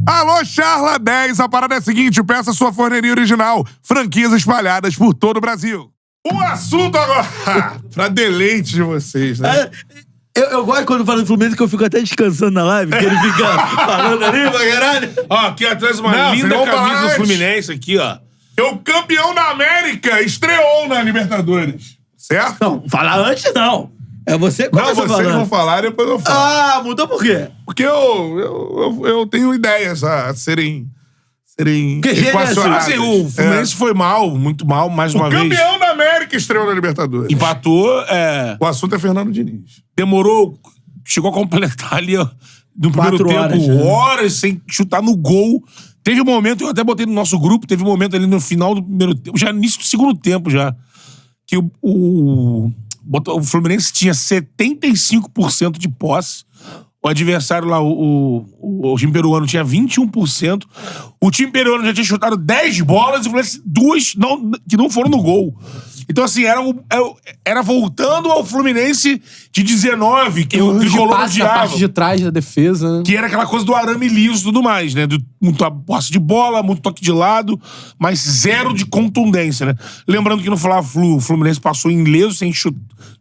Alô, Charla 10, a parada é a seguinte, peça sua forneria original, franquias espalhadas por todo o Brasil. O assunto agora, pra deleite de vocês, né? Eu gosto quando fala do Fluminense que eu fico até descansando na live, que ele fica falando ali pra caralho. Ó, aqui atrás uma linda camisa do Fluminense aqui, ó. O campeão da América estreou na Libertadores, certo? Não, falar antes não. É você que Não, começa vocês falando. vão falar, depois eu falo. Ah, mudou por quê? Porque eu tenho ideias a serem equacionadas. Assim, o Fluminense foi mal, muito mal, mais uma vez. O campeão da América estreou na Libertadores. Empatou, O assunto é Fernando Diniz. demorou, chegou a completar ali, ó, no primeiro 4 tempo, horas, horas sem chutar no gol. Teve um momento, eu até botei no nosso grupo, teve um momento ali no final do primeiro tempo, já início do segundo tempo já, que o Fluminense tinha 75% de posse. O adversário lá, o time peruano, tinha 21%. O time peruano já tinha chutado 10 bolas e o Fluminense 2 que não foram no gol. Então, assim, era voltando ao Fluminense de 19, que o tricolor a odiava. parte de trás da defesa, né? Que era aquela coisa do arame liso e tudo mais, né? Muita posse de bola, muito toque de lado, mas zero de contundência, né? Lembrando que no Fla-Flu, o Fluminense passou ileso,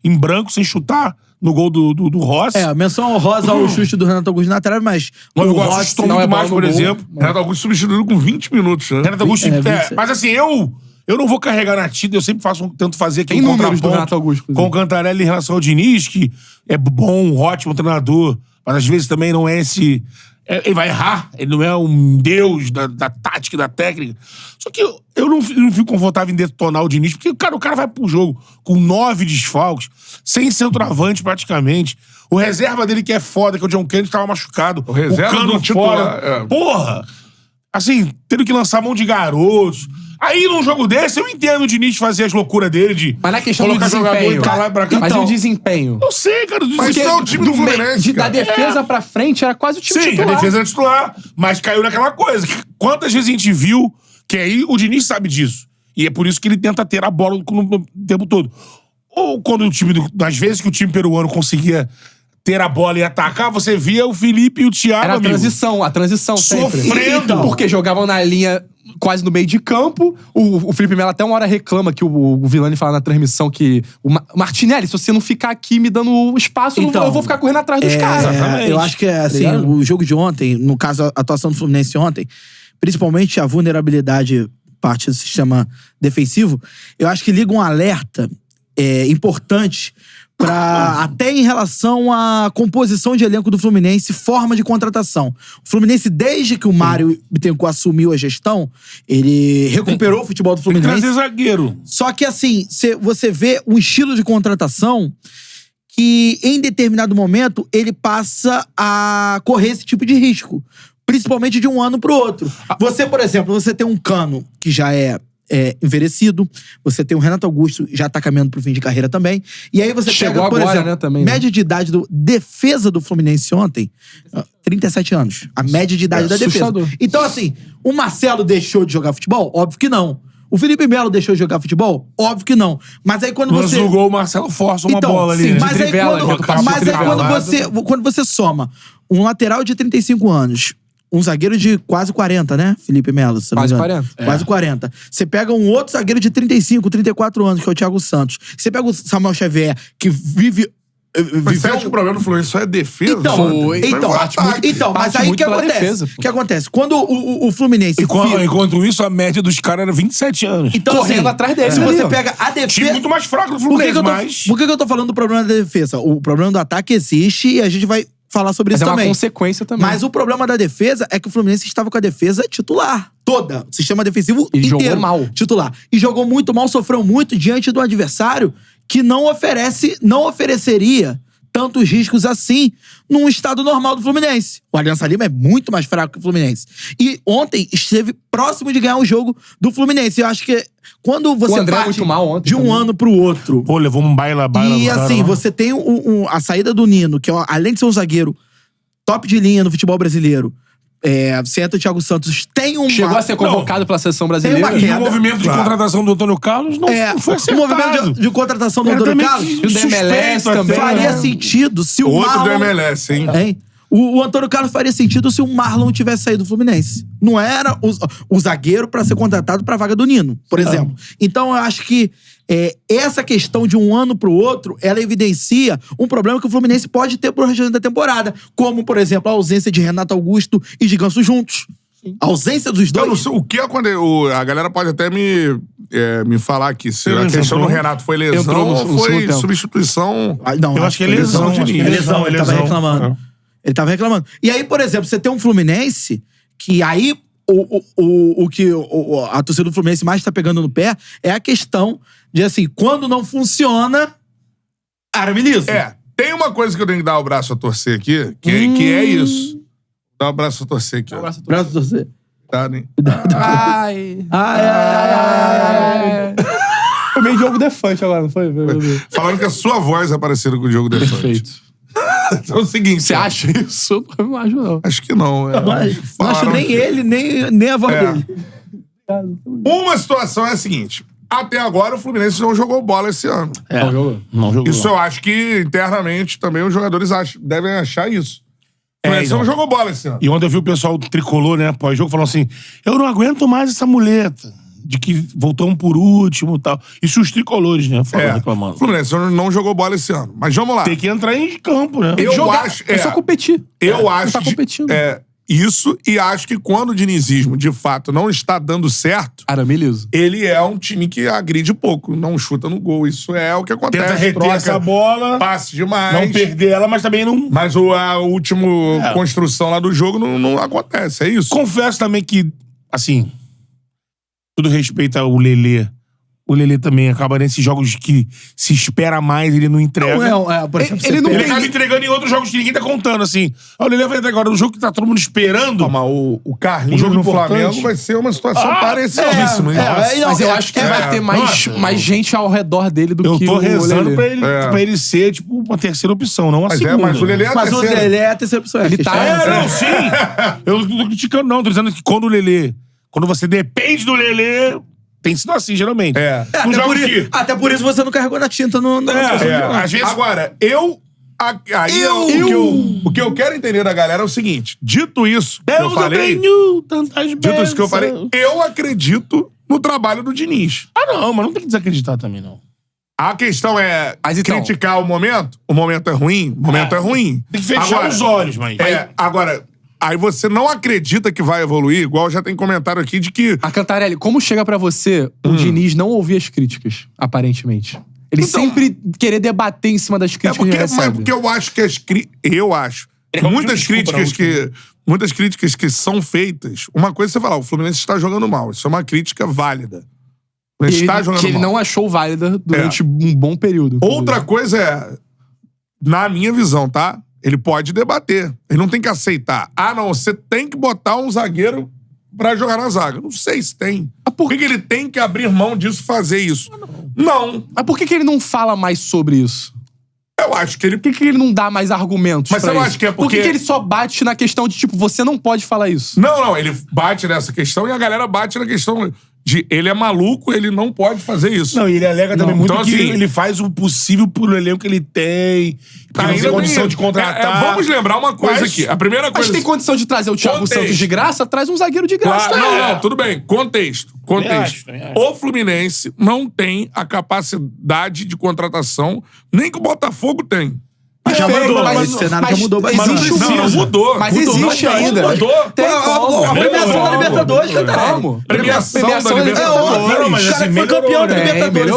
em branco, sem chutar no gol do Rossi. Menção honrosa ao chute do Renato Augusto na trave, mas O o Rossi Rossi chutou muito mais, por exemplo. Renato Augusto substituiu com 20 minutos, né? Renato Augusto... 26. Mas assim, eu não vou carregar na tinta, eu sempre tento fazer aqui Tem um números do Renato contraponto Augusto, com o Cantarelli em relação ao Diniz, que é bom, ótimo treinador, mas às vezes também não é esse... Ele vai errar, ele não é um deus da tática, da técnica. Só que eu não fico confortável em detonar o Diniz, porque o cara vai pro jogo com 9 desfalques, sem centroavante praticamente. O reserva dele que é foda, que é o John Kennedy, tava machucado. O reserva Cano do titular, fora. Porra! Assim, tendo que lançar mão de garotos. Aí, num jogo desse, eu entendo o Diniz fazer as loucuras dele de Mas na questão do colocar jogador e desempenho. pra lá e pra cá. Mas Então, o desempenho. eu sei, cara. Mas isso é o time do Fluminense, Da cara. defesa pra frente era quase o time Sim, titular. a defesa era titular, mas caiu naquela coisa. Quantas vezes a gente viu que aí o Diniz sabe disso. E é por isso que ele tenta ter a bola no tempo todo. Ou quando o time, às vezes que o time peruano conseguia ter a bola e atacar, você via o Felipe e o Thiago, Era amigo, a transição sempre. sofrendo. Porque jogavam na linha quase no meio de campo. O Felipe Melo até uma hora reclama que o Vilani fala na transmissão que o Martinelli, se você não ficar aqui me dando espaço, eu vou ficar correndo atrás dos caras. Exatamente. Eu acho que assim, o jogo de ontem, no caso a atuação do Fluminense ontem, principalmente a vulnerabilidade parte do sistema defensivo, eu acho que liga um alerta importante até em relação à composição de elenco do Fluminense, forma de contratação. O Fluminense, desde que o Mário Bittencourt assumiu a gestão, ele recuperou o futebol do Tem que Fluminense. trazer zagueiro. Só que assim, você vê um estilo de contratação que, em determinado momento, ele passa a correr esse tipo de risco. Principalmente de um ano pro outro. Você, por exemplo, você tem um Cano que já é envelhecido, você tem o Renato Augusto, já tá caminhando pro fim de carreira também. E aí você Chegou pega, por agora, exemplo, né, também, média de idade defesa do Fluminense ontem, 37 anos. A média de idade da defesa. assustador. Então, assim, o Marcelo deixou de jogar futebol? Óbvio que não. O Felipe Melo deixou de jogar futebol? Óbvio que não. Mas aí quando Mas você... no gol, o Marcelo força uma bola ali. Sim, né? mas aí trivela, quando você soma um lateral de 35 anos, um zagueiro de quase 40, né? Felipe Melo. se não me Quase engano. 40. Quase 40. Você pega um outro zagueiro de 35, 34 anos, que é o Thiago Santos. Você pega o Samuel Xavier, que vive... Mas você acha que o problema do Fluminense só é defesa? Mas aí o que acontece? O que acontece? Quando o Fluminense... Enquanto isso, a média dos caras era 27 anos. Então, correndo atrás dele. Se você ali, pega a Time defesa... muito mais fraco do Por que, Fluminense, que mas... por que eu tô falando do problema da defesa? O problema do ataque existe e a gente vai falar sobre Mas isso é uma também. consequência também. Mas o problema da defesa é que o Fluminense estava com a defesa titular. Toda. O sistema defensivo E inteiro. jogou mal. Titular. E jogou muito mal, sofreu muito diante do adversário que não ofereceria tantos riscos assim num estado normal do Fluminense. O Aliança Lima é muito mais fraco que o Fluminense. E ontem esteve próximo de ganhar o jogo do Fluminense. Eu acho que quando você André parte muito mal ontem de um também. ano pro outro... Pô, levou um baila E no cara, assim, ó. você tem a saída do Nino, que além de ser um zagueiro top de linha no futebol brasileiro, você entra o Thiago Santos, tem uma... Chegou a ser convocado pela seleção brasileira. Tem uma E queda. o movimento de contratação do Antônio Carlos não foi o acertado. movimento de contratação do Era Antônio também Carlos do MLS suspeito também. até, faria né? sentido se o Outro do Marlon... MLS, hein? Hein? O Antônio Carlos faria sentido se o Marlon tivesse saído do Fluminense. Não era o zagueiro pra ser contratado pra vaga do Nino, por exemplo. Então, eu acho que essa questão de um ano pro outro, ela evidencia um problema que o Fluminense pode ter pro restante da temporada. Como, por exemplo, a ausência de Renato Augusto e de Ganso juntos. A ausência dos dois. Eu não sei, o que aconteceu? A galera pode até me falar aqui. Se a questão do Renato foi lesão ou foi substituição. Não, eu acho que é lesão. Ele tava reclamando. Ele tava reclamando. E aí, por exemplo, você tem um Fluminense que aí a torcida do Fluminense mais tá pegando no pé é a questão de, assim, quando não funciona, aramiliza. Tem uma coisa que eu tenho que dar o braço a torcer aqui, que é isso. Dá o braço a torcer aqui, ó. Braço a torcer. Tá, né? Ai. Foi meio Diogo Defante agora, não foi? Falando que a sua voz é parecida com o Diogo Defante. Perfeito. Então é o seguinte... Você acha isso? Eu não acho, não. Acho que não. Não acho nem ele, nem a voz dele. Uma situação é a seguinte. Até agora, o Fluminense não jogou bola esse ano. Não jogou. Isso eu acho que, internamente, também os jogadores devem achar isso. O Fluminense não jogou bola esse ano. E ontem eu vi o pessoal do Tricolor, né, pós-jogo, falando assim, eu não aguento mais essa muleta de que voltamos por último e tal. Isso os tricolores, né, reclamando. O Fluminense não jogou bola esse ano. Mas vamos lá. Tem que entrar em campo, né? Eu acho... É só competir. Eu acho... Tá competindo. Isso, e acho que quando o dinizismo, de fato, não está dando certo, Aramilizo. ele é um time que agride pouco, não chuta no gol. Isso é o que acontece. Tenta reter essa bola, passe demais. não perder ela, mas também não... Mas a última construção lá do jogo não acontece, é isso. Confesso também que, assim, tudo respeito ao Lelê. O Lelê também acaba nesses jogos que se espera mais, ele não entrega. Por exemplo, Ele acaba entregando em outros jogos que ninguém tá contando, assim. O Lelê vai entregar agora no jogo que tá todo mundo esperando. Mas o Carlinhos jogo no importante. Flamengo vai ser uma situação parecidíssima. Mas eu acho que vai ter mais gente ao redor dele do que o Lelê. Eu tô rezando pra ele ser, tipo, uma terceira opção, não a segunda. Mas o Lelê é a terceira. Mas o Lelê é a terceira opção. Ele tá... Não, sim! Eu não tô criticando, não. Tô dizendo que quando o Lelê... Quando você depende do Lelê... Tem sido assim, geralmente. Até por isso você não carregou na tinta no às vezes... Agora, o que eu quero entender da galera é o seguinte. Dito isso que eu falei... Dito isso que eu falei, eu acredito no trabalho do Diniz. Não, mas não tem que desacreditar também, não. A questão é criticar o momento. O momento é ruim? O momento é ruim. Tem que fechar os olhos, mas... Agora... Aí você não acredita que vai evoluir, igual já tem comentário aqui de que... A Cantarelli, como chega pra você o Diniz não ouvir as críticas, aparentemente? Ele sempre querer debater em cima das críticas que ele recebe. Porque eu acho que muitas críticas que são feitas... Uma coisa é você falar, o Fluminense está jogando mal. Isso é uma crítica válida. O Fluminense está jogando mal. Que ele não achou válida durante um bom período. Outra coisa é, na minha visão, tá? Ele pode debater. Ele não tem que aceitar. Não, você tem que botar um zagueiro pra jogar na zaga. Não sei se tem. Por que ele tem que abrir mão disso e fazer isso? Não. Mas por que ele não fala mais sobre isso? Eu acho que ele... Por que ele não dá mais argumentos? Mas eu acho que é porque... Por que ele só bate na questão de, tipo, você não pode falar isso? Não, ele bate nessa questão e a galera bate na questão de ele é maluco, ele não pode fazer isso. Não, e ele alega também muito então, que assim, ele faz o possível pro elenco que ele tem, que não tem condição de contratar. Vamos lembrar uma coisa aqui. A primeira coisa... Mas tem condição de trazer o Thiago Santos de graça? Traz um zagueiro de graça. Claro, não, tudo bem. Contexto. O Fluminense não tem a capacidade de contratação, nem que o Botafogo tem. Já mudou, mas esse cenário já mudou bastante. Não mudou. Mas existe ainda. Mudou. A premiação da Libertadores, Como? Premiação da Libertadores. É óbvio, mas o cara assim, foi campeão da Libertadores.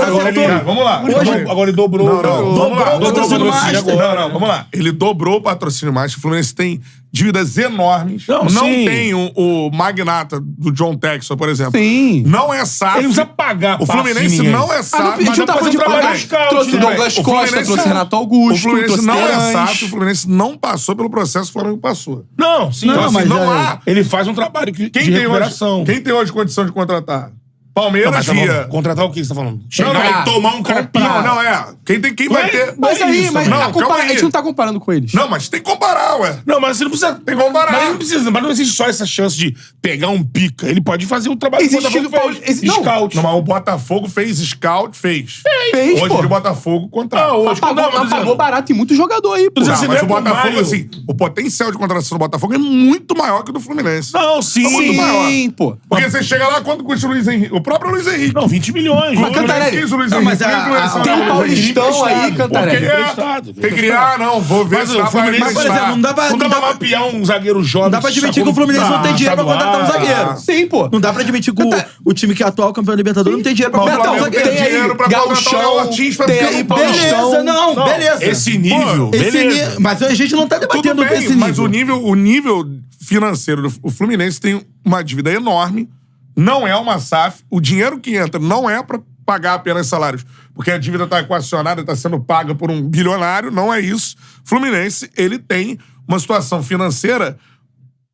Vamos lá. Agora ele dobrou. Dobrou o patrocínio master. Vamos lá. Ele dobrou o patrocínio master. O Fluminense tem dívidas enormes. Não tem o magnata do John Textor, por exemplo. Sim. Não é SAF. Ele precisa pagar. O Fluminense não é SAF. A gente não tá falando de pagar. Trouxe o Douglas Costa, trouxe Renato Augusto. O Fluminense não é Terãs. SAF. O Fluminense não passou pelo processo que o Flamengo passou. Não, sim. Então, assim, não há... Ele faz um trabalho de recuperação. Quem tem hoje condição de contratar? Palmeiras Mas tá via. bom. Contratar o que você tá falando? Chegar não, e tomar um cara pior. Não, Quem vai ter. Mas Não é aí, isso, mas não, a calma aí. gente não tá comparando com eles. Não, mas tem que comparar, ué. Não, mas você não precisa. Tem que comparar. Mas não precisa. Mas não existe só essa chance de pegar um pica. Ele pode fazer o trabalho Existe que o Botafogo fez. não. Scout. Não, mas o Botafogo fez scout, fez. Fez, Hoje pô. o Botafogo contrata. Não, hoje Pagou, mas pagou barato e muito jogador aí, pô. Mas Não, assim, mas não o é pro Botafogo, Mário. assim, o potencial de contratação do Botafogo é muito maior que o do Fluminense. Não, sim. muito maior. Sim, pô. Porque você chega lá, quanto custa o Luiz Henrique? O próprio Luiz Henrique. Não, 20 milhões. Mas, Cantarelli, Quem é o Luiz não, Henrique? mas Quem é o Luiz Henrique? tem um Paulistão aí, Porque Cantarelli. emprestado. Tem que criar, não, vou ver Mas se o dá pra Fluminense, Mas, por exemplo, não dá pra- Não dá pra mapear um zagueiro jovem. Não dá pra admitir que o Fluminense não tem dinheiro pra contratar um zagueiro. Sim, pô. Não dá pra admitir que o time que é atual campeão da Libertadores não tem dinheiro pra Mas o contratar um Flamengo zagueiro. tem dinheiro pra contratar o Gauchão, Ortiz pra tem ficar aí no banco. Paulistão. Beleza, não, beleza. Esse nível, Esse beleza. mas a gente não tá Tudo debatendo bem, esse nível. mas o nível financeiro do Fluminense tem uma dívida enorme, não é uma SAF, o dinheiro que entra não é pra pagar apenas salários, porque a dívida tá equacionada, tá sendo paga por um bilionário, não é isso. Fluminense, ele tem uma situação financeira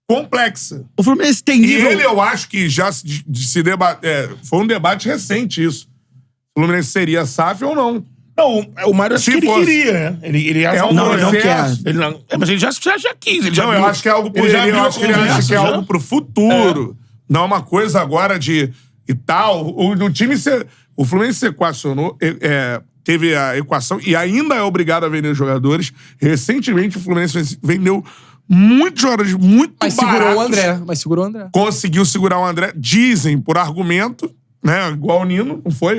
complexa. O Fluminense tem E nível... ele, eu acho que já se debate, foi um debate recente isso. O Fluminense seria SAF ou não? Não, o Mário acho Se que ele fosse. queria, né? Ele É um Não, ele não processo. quer. Ele não, mas ele já quis. Ele já Não, viu. eu acho que é algo por Ele já ele, eu viu acho que ele a acha conversa, que é já. algo pro futuro. Não é uma coisa agora de e tal. O time o Fluminense equacionou, teve a equação e ainda é obrigado a vender jogadores. Recentemente o Fluminense vendeu muitos jogadores muito Mas baratos. segurou o André. Conseguiu segurar o André. Dizem, por argumento, né? Igual o Nino, não foi?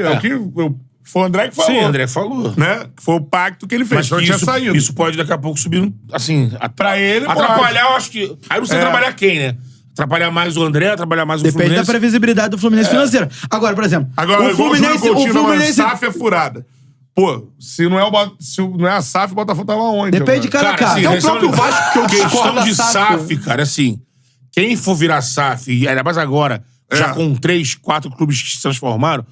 Foi o André que falou. Sim, André falou. Né? Foi o pacto que ele fez. Mas Não que tinha saído. isso pode daqui a pouco subir, assim... Pra ele, atrapalhar, eu acho que... Aí você É. atrapalhar quem, né? Atrapalhar mais o André, atrapalhar mais o Depende Fluminense. da previsibilidade do Fluminense financeira. Agora, por exemplo, Agora, o Fluminense... o O Fluminense SAF é furada. Pô, se não é a SAF, o Botafogo tava onde? Depende de agora? cada caso. assim, Então, o próprio Vasco que eu questão discordo de da SAF, cara, assim... Quem for virar SAF, e ainda mais agora, já com 3, 4 clubes que se transformaram,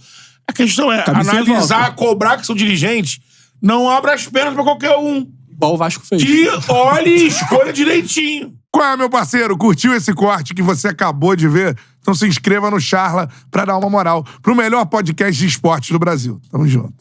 a questão é Cabeça e analisar, volta. cobrar que são dirigentes, não abra as pernas pra qualquer um. Igual o Vasco fez. Que olhe e escolha direitinho. Qual é, meu parceiro? Curtiu esse corte que você acabou de ver? Então se inscreva no Charla pra dar uma moral pro melhor podcast de esportes do Brasil. Tamo junto.